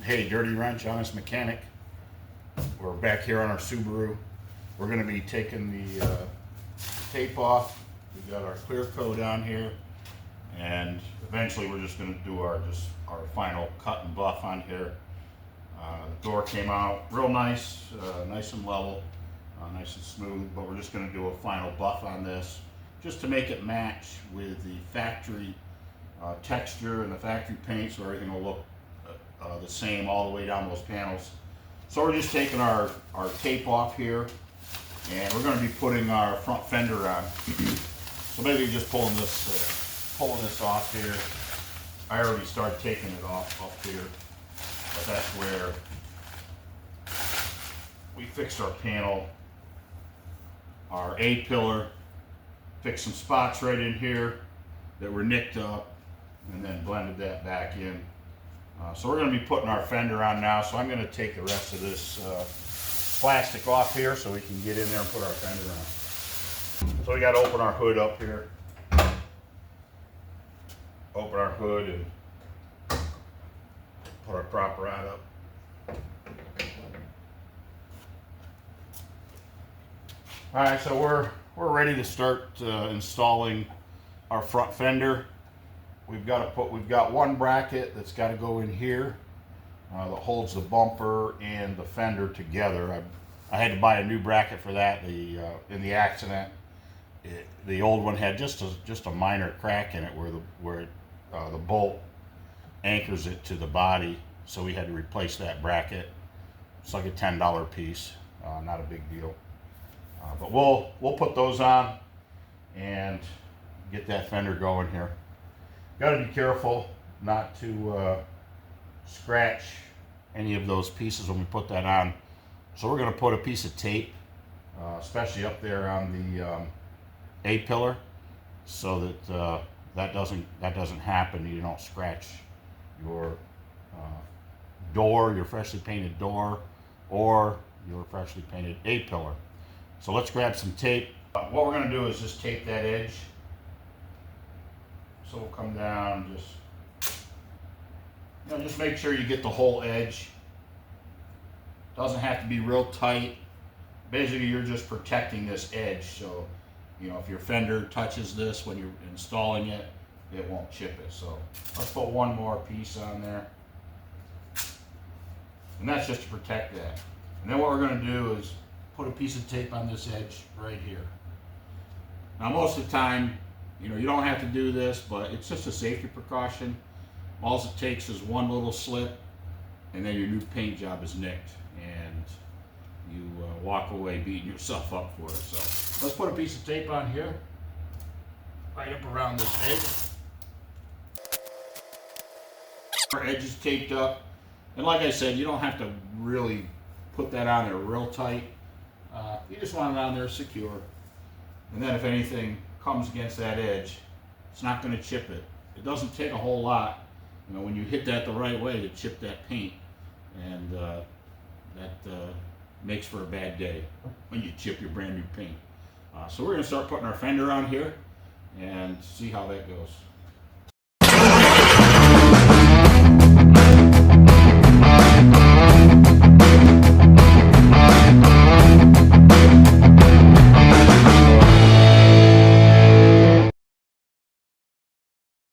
Hey, Dirty Wrench, Honest Mechanic. We're back here on our Subaru. We're going to be taking the tape off. We've got our clear coat on here, and eventually we're just going to do our final cut and buff on here. The door came out real nice, nice and level, nice and smooth, but we're just going to do a final buff on this just to make it match with the factory texture and the factory paint, so everything will look the same all the way down those panels. So we're just taking our tape off here, and we're going to be putting our front fender on. So basically just pulling this off here. I already started taking it off up here, but that's where we fixed our panel, our A-pillar, fixed some spots right in here that were nicked up, and then blended that back in. So we're going to be putting our fender on now, so I'm going to take the rest of this plastic off here so we can get in there and put our fender on. So we got to open our hood up here. Open our hood and put our prop rod up. Alright, so we're ready to start installing our front fender. We've got one bracket that's got to go in here that holds the bumper and the fender together. I had to buy a new bracket for that. In the accident, the old one had just a minor crack in it where the bolt anchors it to the body, so we had to replace that bracket. It's like a $10 piece, not a big deal. But we'll put those on and get that fender going here. Got to be careful not to scratch any of those pieces when we put that on. So we're going to put a piece of tape, especially up there on the A-pillar, so that that doesn't happen. You don't scratch your door, your freshly painted door, or your freshly painted A-pillar. So let's grab some tape. What we're going to do is just tape that edge. So we'll come down, just make sure you get the whole edge. Doesn't have to be real tight. Basically, you're just protecting this edge, so if your fender touches this when you're installing it, it won't chip it. So let's put one more piece on there, and that's just to protect that. And then what we're going to do is put a piece of tape on this edge right here. Now, most of the time, you don't have to do this, but it's just a safety precaution. All it takes is one little slip, and then your new paint job is nicked, and you walk away beating yourself up for it. So let's put a piece of tape on here, right up around this edge. Our edge is taped up, and like I said, you don't have to really put that on there real tight. You just want it on there secure, and then if anything comes against that edge, it's not going to chip it. It doesn't take a whole lot, when you hit that the right way, to chip that paint, and that makes for a bad day when you chip your brand new paint. So we're going to start putting our fender on here and see how that goes.